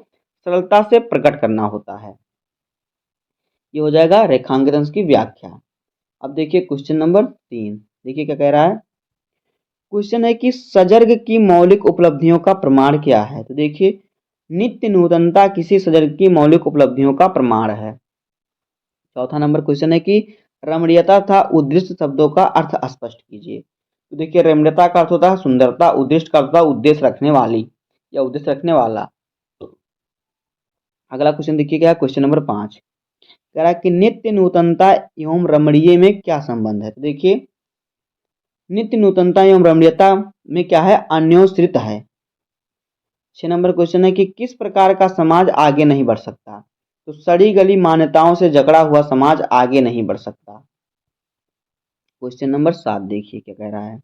सरलता से प्रकट करना होता है। ये हो जाएगा रेखांकित अंश की व्याख्या। अब देखिए क्वेश्चन नंबर 3, देखिए क्या कह रहा है। क्वेश्चन है कि सजर्ग की मौलिक उपलब्धियों का प्रमाण क्या है। तो देखिए नित्य नूतनता किसी सजर्ग की मौलिक उपलब्धियों का प्रमाण है। चौथा नंबर क्वेश्चन है कि रमणीयता तथा उद्दिष्ट शब्दों का अर्थ स्पष्ट कीजिए। तो देखिए रमणीयता का अर्थ होता है सुंदरता, उद्दिष्ट का अर्थ होता है उद्देश्य रखने वाली या उद्देश्य रखने वाला। अगला क्वेश्चन देखिए क्या है, क्वेश्चन नंबर 5 कह रहा है कि नित्य नूतनता एवं रमणीय में क्या संबंध है। तो देखिए नित्य नूतनता एवं रमणीयता में क्या है, अन्योन्श्रित है। 6 नंबर क्वेश्चन है कि किस प्रकार का समाज आगे नहीं बढ़ सकता। तो सड़ी गली मान्यताओं से जकड़ा हुआ समाज आगे नहीं बढ़ सकता। क्वेश्चन नंबर 7 देखिए क्या कह रहा है।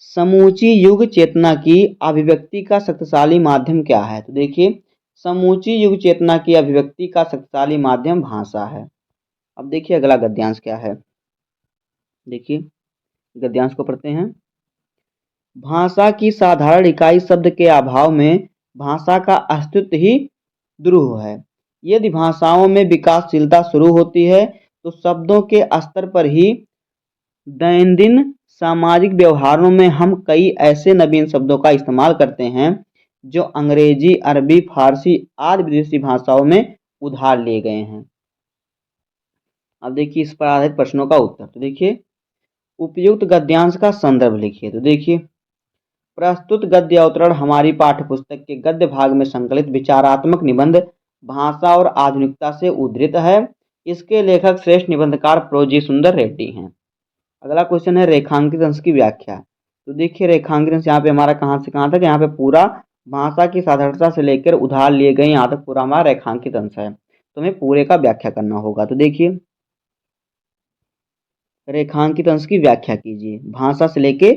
समूची युग चेतना की अभिव्यक्ति का शक्तिशाली माध्यम क्या है। तो देखिए समूची युग चेतना की अभिव्यक्ति का शक्तिशाली माध्यम भाषा है। अब देखिए अगला गद्यांश क्या है। देखिए गद्यांश को पढ़ते हैं। भाषा की साधारण इकाई शब्द के अभाव में भाषा का अस्तित्व ही द्रुह है। यदि भाषाओं में विकासशीलता शुरू होती है तो शब्दों के स्तर पर ही दैनंदिन सामाजिक व्यवहारों में हम कई ऐसे नवीन शब्दों का इस्तेमाल करते हैं जो अंग्रेजी, अरबी, फारसी आदि विदेशी भाषाओं में उधार लिए गए हैं। अब देखिए इस पर आधारित प्रश्नों का उत्तर। तो देखिए उपयुक्त गद्यांश का संदर्भ लिखिए। तो देखिए प्रस्तुत गद्य अवतरण हमारी पाठ्यपुस्तक के गद्य भाग में संकलित विचारात्मक निबंध भाषा और आधुनिकता से उद्धृत है। इसके लेखक श्रेष्ठ निबंधकार प्रोजी सुंदर रेड्डी हैं। अगला क्वेश्चन है रेखांकित अंश की व्याख्या। तो देखिए रेखांकित अंश यहाँ पे हमारा कहाँ से कहाँ तक, यहाँ पे पूरा भाषा की साधारणता से लेकर उधार लिए गए यहाँ तक पूरा हमारा रेखांकित अंश है। तो हमें पूरे का व्याख्या करना होगा। तो देखिए रेखांकित अंश की व्याख्या कीजिए, भाषा से लेके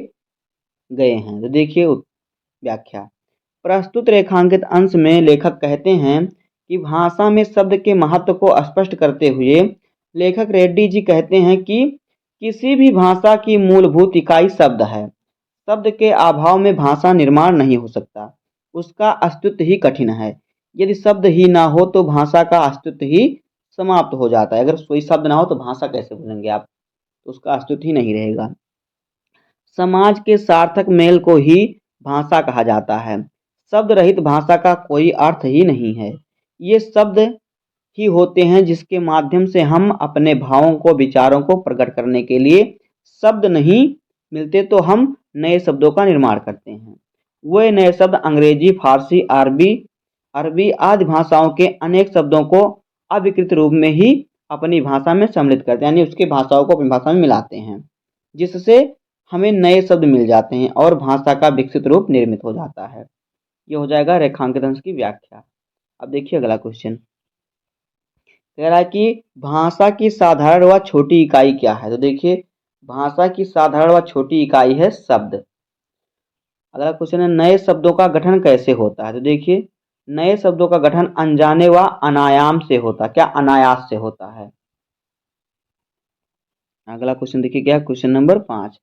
गए हैं। तो देखिए व्याख्या। प्रस्तुत रेखांकित अंश में लेखक कहते हैं कि भाषा में शब्द के महत्व को स्पष्ट करते हुए लेखक रेड्डी जी कहते हैं कि किसी भी भाषा की मूलभूत इकाई शब्द है। शब्द के अभाव में भाषा निर्माण नहीं हो सकता, उसका अस्तित्व ही कठिन है। यदि शब्द ही ना हो तो भाषा का अस्तित्व ही समाप्त हो जाता है। अगर कोई शब्द ना हो तो भाषा कैसे बोलेंगे आप, तो उसका अस्तित्व ही नहीं रहेगा। समाज के सार्थक मेल को ही भाषा कहा जाता है। शब्द रहित भाषा का कोई अर्थ ही नहीं है। ये शब्द ही होते हैं जिसके माध्यम से हम अपने भावों को, विचारों को प्रकट करने के लिए शब्द नहीं मिलते तो हम नए शब्दों का निर्माण करते हैं। वे नए शब्द अंग्रेजी, फारसी, अरबी आदि भाषाओं के अनेक शब्दों को अविकृत रूप में ही अपनी भाषा में सम्मिलित करते हैं, यानी उसके भाषाओं को अपनी भाषा में मिलाते हैं, जिससे हमें नए शब्द मिल जाते हैं और भाषा का विकसित रूप निर्मित हो जाता है। ये हो जाएगा रेखांकित अंश की व्याख्या। अब देखिए अगला क्वेश्चन कह रहा है कि भाषा की साधारण व छोटी इकाई क्या है। तो देखिए भाषा की साधारण व छोटी इकाई है शब्द। अगला क्वेश्चन है नए शब्दों का गठन कैसे होता है। तो देखिए नए शब्दों का गठन अनजाने व अनायाम से होता है। क्या? अनायास से होता है। अगला क्वेश्चन देखिए क्या है, क्वेश्चन नंबर 5।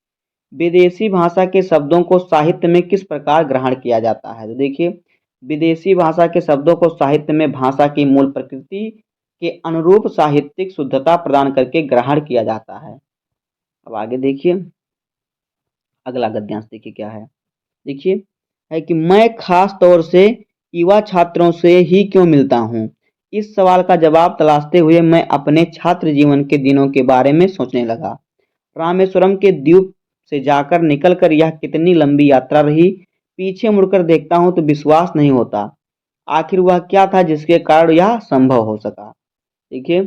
विदेशी भाषा के शब्दों को साहित्य में किस प्रकार ग्रहण किया जाता है। तो देखिए विदेशी भाषा के शब्दों को साहित्य में भाषा की मूल प्रकृति के अनुरूप साहित्यिक शुद्धता प्रदान करके ग्रहण किया जाता है। अब आगे देखिए अगला गद्यांश देखिए क्या है। देखिए है कि मैं खास तौर से युवा छात्रों से ही क्यों मिलता हूँ। इस सवाल का जवाब तलाशते हुए मैं अपने छात्र जीवन के दिनों के बारे में सोचने लगा। रामेश्वरम के द्वीप से जाकर निकलकर यह कितनी लंबी यात्रा रही। पीछे मुड़कर देखता हूँ तो विश्वास नहीं होता। आखिर वह क्या था जिसके कारण यह संभव हो सका। देखिए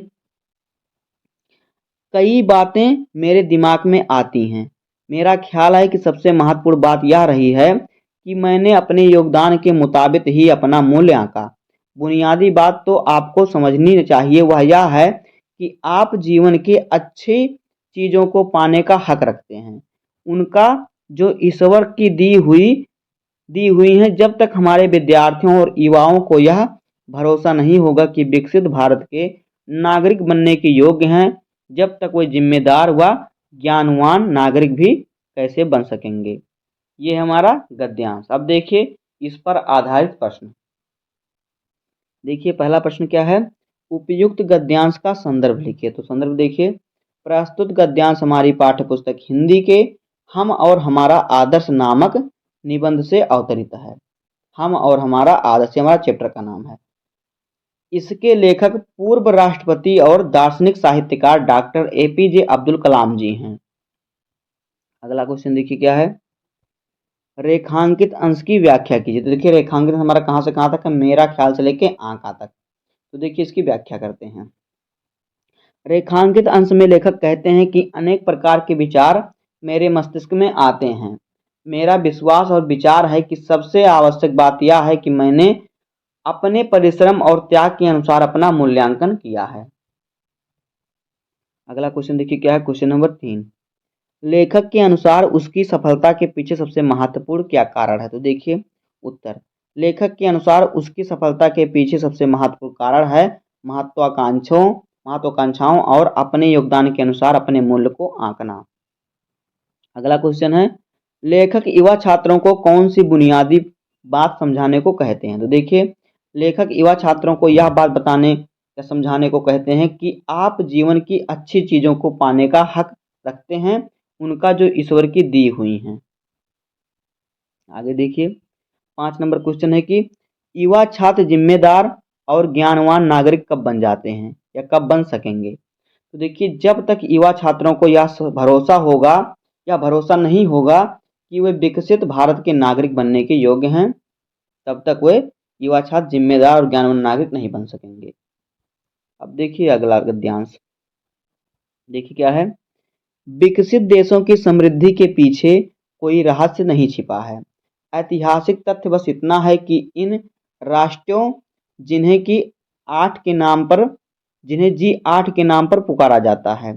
कई बातें मेरे दिमाग में आती हैं। मेरा ख्याल है कि सबसे महत्वपूर्ण बात यह रही है कि मैंने अपने योगदान के मुताबिक ही अपना मूल्य आंका। बुनियादी बात तो आपको समझनी चाहिए, वह यह है कि आप जीवन के अच्छी चीज़ों को पाने का हक रखते हैं, उनका जो ईश्वर की दी हुई हैं। जब तक हमारे विद्यार्थियों और युवाओं को यह भरोसा नहीं होगा कि विकसित भारत के नागरिक बनने के योग्य हैं, जब तक वे जिम्मेदार व ज्ञानवान नागरिक भी कैसे बन सकेंगे। ये हमारा गद्यांश। अब देखिए इस पर आधारित प्रश्न। देखिए पहला प्रश्न क्या है, उपयुक्त गद्यांश का संदर्भ लिखिए। तो संदर्भ देखिए प्रस्तुत गद्यांश हमारी पाठ्यपुस्तक हिंदी के हम और हमारा आदर्श नामक निबंध से अवतरित है। हम और हमारा आदर्श हमारा चैप्टर का नाम है। इसके लेखक पूर्व राष्ट्रपति और दार्शनिक साहित्यकार डॉक्टर एपीजे अब्दुल कलाम जी हैं। अगला क्वेश्चन देखिए क्या है, रेखांकित अंश की व्याख्या कीजिए। तो देखिए रेखांकित हमारा कहाँ से कहाँ तक है, मेरा ख्याल से लेके आंका तक। तो देखिए इसकी व्याख्या करते हैं। रेखांकित अंश में लेखक कहते हैं कि अनेक प्रकार के विचार मेरे मस्तिष्क में आते हैं। मेरा विश्वास और विचार है कि सबसे आवश्यक बात यह है कि मैंने अपने परिश्रम और त्याग के अनुसार अपना मूल्यांकन किया है। अगला क्वेश्चन देखिए क्या है, क्वेश्चन नंबर 3। लेखक के अनुसार उसकी सफलता के पीछे सबसे महत्वपूर्ण क्या कारण है। तो देखिए उत्तर, लेखक के अनुसार उसकी सफलता के पीछे सबसे महत्वपूर्ण कारण है महत्वाकांक्षाओं और अपने योगदान के अनुसार अपने मूल्य को आंकना। अगला क्वेश्चन है, लेखक युवा छात्रों को कौन सी बुनियादी बात समझाने को कहते हैं। तो देखिए लेखक युवा छात्रों को यह बात बताने या समझाने को कहते हैं कि आप जीवन की अच्छी चीज़ों को पाने का हक रखते हैं, उनका जो ईश्वर की दी हुई हैं। आगे देखिए 5 नंबर क्वेश्चन है कि युवा छात्र जिम्मेदार और ज्ञानवान नागरिक कब बन जाते हैं या कब बन सकेंगे? तो देखिए जब तक युवा छात्रों को यह भरोसा होगा या भरोसा नहीं होगा कि वे विकसित भारत के नागरिक बनने के योग्य हैं, तब तक वे युवा छात्र जिम्मेदार और ज्ञानवान नागरिक नहीं बन सकेंगे। अब देखिए अगला गद्यांश, देखिए क्या है। विकसित देशों की समृद्धि के पीछे कोई रहस्य नहीं छिपा है। ऐतिहासिक तथ्य बस इतना है कि इन राष्ट्रों जिन्हें की 8 के नाम पर जिन्हें G8 के नाम पर पुकारा जाता है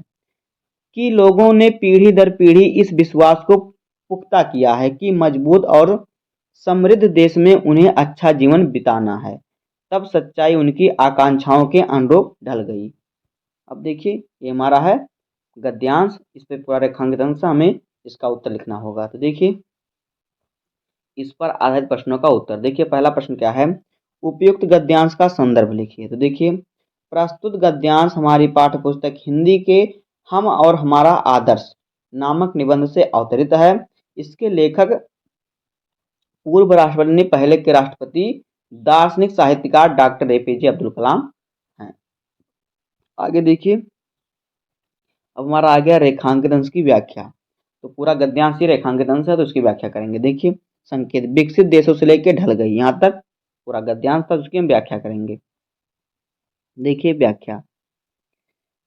कि लोगों ने पीढ़ी दर पीढ़ी इस विश्वास को पुख्ता किया है कि मजबूत और समृद्ध देश में उन्हें अच्छा जीवन बिताना है। तब सच्चाई उनकी आकांक्षाओं के अनुरूप ढल गई। अब देखिए ये हमारा है गद्यांश, इस पे पूरा रेखांकित अंक से हमें इसका उत्तर लिखना होगा। तो देखिए इस पर आधारित प्रश्नों का उत्तर। देखिए पहला प्रश्न क्या है, उपयुक्त गद्यांश का संदर्भ लिखिए। तो देखिए प्रस्तुत गद्यांश हमारी पाठ्य पुस्तक हिंदी के हम और हमारा आदर्श नामक निबंध से अवतरित है। इसके लेखक पूर्व राष्ट्रपति ने पहले के राष्ट्रपति दार्शनिक साहित्यकार डॉक्टर APJ अब्दुल कलाम हैं। आगे देखिए अब हमारा आ गया रेखांकित अंश की व्याख्या। तो पूरा गद्यांश ही रेखांकित अंश है, तो उसकी व्याख्या करेंगे। देखिए संकेत, विकसित देशों से लेकर ढल गई, यहाँ तक पूरा गद्यांश था, उसकी हम व्याख्या करेंगे। देखिए व्याख्या,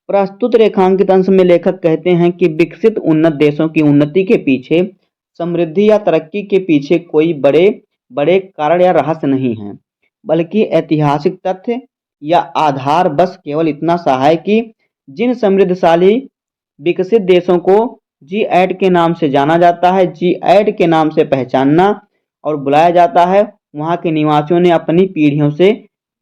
प्रस्तुत रेखांकित अंश में लेखक कहते हैं कि विकसित उन्नत देशों की उन्नति के पीछे, समृद्धि या तरक्की के पीछे कोई बड़े बड़े कारण या रहस्य नहीं है, बल्कि ऐतिहासिक तथ्य या आधार बस केवल इतना सा है कि जिन समृद्धशाली विकसित देशों को G8 के नाम से जाना जाता है, G8 के नाम से पहचानना और बुलाया जाता है, वहाँ के निवासियों ने अपनी पीढ़ियों से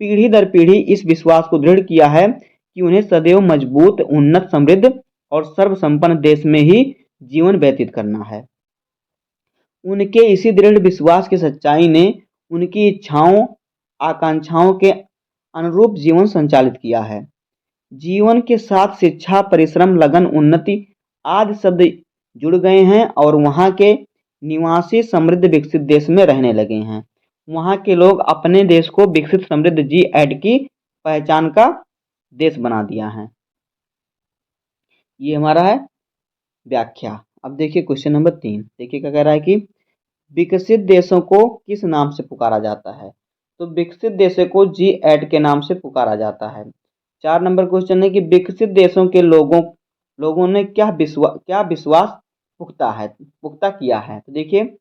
पीढ़ी दर पीढ़ी इस विश्वास को दृढ़ किया है कि उन्हें सदैव मजबूत, उन्नत, समृद्ध और सर्वसंपन्न देश में ही जीवन व्यतीत करना है। उनके इसी दृढ़ विश्वास की सच्चाई ने उनकी इच्छाओं, आकांक्षाओं के अनुरूप जीवन संचालित किया है। जीवन के साथ शिक्षा, परिश्रम, लगन, उन्नति आदि शब्द जुड़ गए हैं और वहाँ के निवासी समृद्ध विकसित देश में रहने लगे हैं। वहाँ के लोग अपने देश को विकसित समृद्ध G8 की पहचान का देश बना दिया है। ये हमारा है व्याख्या। अब देखिए क्वेश्चन नंबर 3, देखिए क्या कह रहा है कि विकसित देशों को किस नाम से पुकारा जाता है? तो विकसित देशों को G8 के नाम से पुकारा जाता है। 4 नंबर क्वेश्चन है कि विकसित देशों के लोगों ने क्या विश्वास पुख्ता किया है? तो देखिए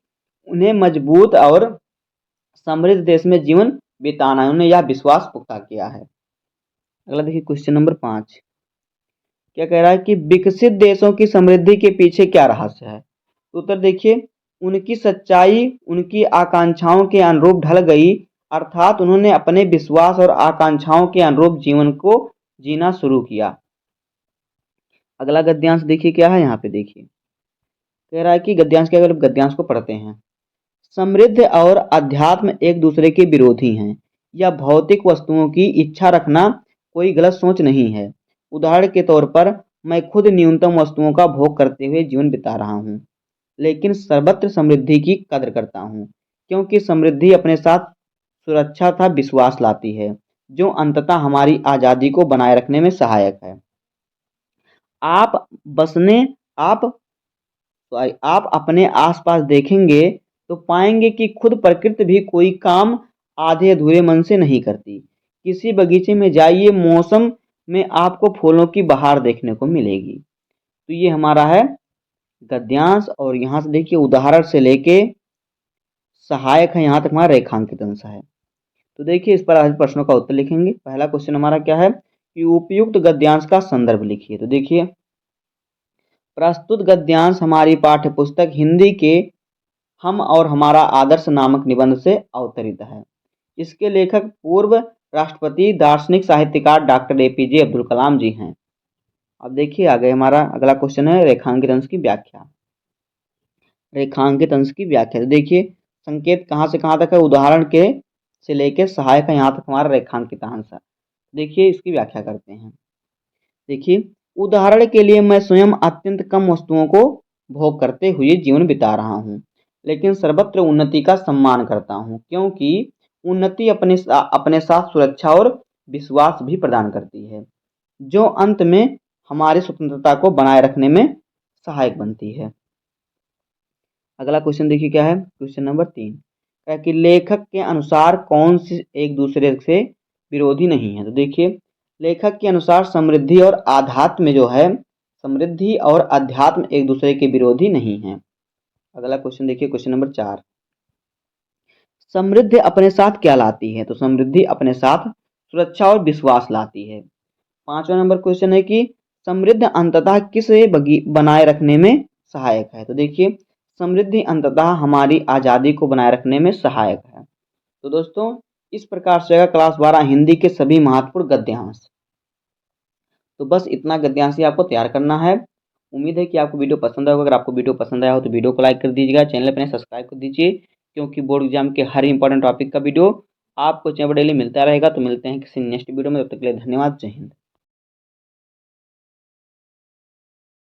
उन्हें मजबूत और समृद्ध देश में जीवन बिताना है, उन्हें यह विश्वास पुख्ता किया है। अगला देखिए क्वेश्चन नंबर 5, क्या कह रहा है कि विकसित देशों की समृद्धि के पीछे क्या रहस्य है? तो उत्तर देखिए, उनकी सच्चाई उनकी आकांक्षाओं के अनुरूप ढल गई, अर्थात उन्होंने अपने विश्वास और आकांक्षाओं के अनुरूप जीवन को जीना शुरू किया। अगला गद्यांश देखिए क्या है, यहाँ पे देखिए कह रहा है कि गद्यांश क्या, अगर गद्यांश को पढ़ते हैं, समृद्ध और अध्यात्म एक दूसरे के विरोधी हैं। यह भौतिक वस्तुओं की इच्छा रखना कोई गलत सोच नहीं है। उदाहरण के तौर पर मैं खुद न्यूनतम वस्तुओं का भोग करते हुए जीवन बिता रहा हूँ, लेकिन सर्वत्र समृद्धि की कदर करता हूँ, क्योंकि समृद्धि अपने साथ सुरक्षा तथा विश्वास लाती है, जो अंततः हमारी आज़ादी को बनाए रखने में सहायक है। आप बसने आप आप अपने आसपास देखेंगे तो पाएंगे कि खुद प्रकृति भी कोई काम आधे अधूरे मन से नहीं करती। किसी बगीचे में जाइए, मौसम में आपको फूलों की बहार देखने को मिलेगी। तो ये हमारा है गद्यांश, और यहाँ से देखिए उदाहरण से लेके सहायक है, यहाँ तक हमारा रेखांकित अंश है। तो देखिए इस पर आधारित प्रश्नों का उत्तर लिखेंगे। पहला क्वेश्चन हमारा क्या है कि उपयुक्त गद्यांश का संदर्भ लिखिए। तो देखिए प्रस्तुत गद्यांश हमारी पाठ्य पुस्तक हिंदी के हम और हमारा आदर्श नामक निबंध से अवतरित है। इसके लेखक पूर्व राष्ट्रपति दार्शनिक साहित्यकार डॉक्टर APJ अब्दुल कलाम जी हैं। अब देखिए आगे हमारा अगला क्वेश्चन है रेखांकित अंश की व्याख्या। रेखांकित अंश की व्याख्या, तो देखिए संकेत कहाँ से कहाँ तक है, उदाहरण के से लेकर सहायक है यहाँ तक हमारा रेखांकित आंसर। देखिए इसकी व्याख्या करते हैं। देखिए, उदाहरण के लिए मैं स्वयं अत्यंत कम वस्तुओं को भोग करते हुए जीवन बिता रहा हूँ, लेकिन सर्वत्र उन्नति का सम्मान करता हूँ, क्योंकि उन्नति अपने साथ सुरक्षा और विश्वास भी प्रदान करती है, जो अंत में हमारी स्वतंत्रता को बनाए रखने में सहायक बनती है। अगला क्वेश्चन देखिए क्या है, क्वेश्चन नंबर 3 है कि लेखक के अनुसार कौन सी एक दूसरे से विरोधी नहीं है। तो देखिए, लेखक के अनुसार समृद्धि और आध्यात्म जो है, समृद्धि और अध्यात्म एक दूसरे के विरोधी नहीं है। अगला क्वेश्चन देखिए, क्वेश्चन नंबर 4, समृद्धि अपने साथ क्या लाती है। तो समृद्धि अपने साथ सुरक्षा और विश्वास लाती है। 5वां नंबर क्वेश्चन है कि समृद्धि अंततः किसे बनाए रखने में सहायक है। तो देखिए, समृद्धि अंततः हमारी आज़ादी को बनाए रखने में सहायक है। तो दोस्तों, इस प्रकार से अगर क्लास 12 हिंदी के सभी महत्वपूर्ण गद्यांश, तो बस इतना गद्यांश ही आपको तैयार करना है। उम्मीद है कि आपको वीडियो पसंद आएगा। अगर आपको वीडियो पसंद आया हो तो वीडियो को लाइक कर दीजिएगा, चैनल अपने सब्सक्राइब कर दीजिए, क्योंकि बोर्ड एग्जाम के हर इंपॉर्टेंट टॉपिक का वीडियो आपको चैनल पर डेली मिलता रहेगा। तो मिलते हैं किसी नेक्स्ट वीडियो में, तब तक के लिए धन्यवाद। जय हिंद।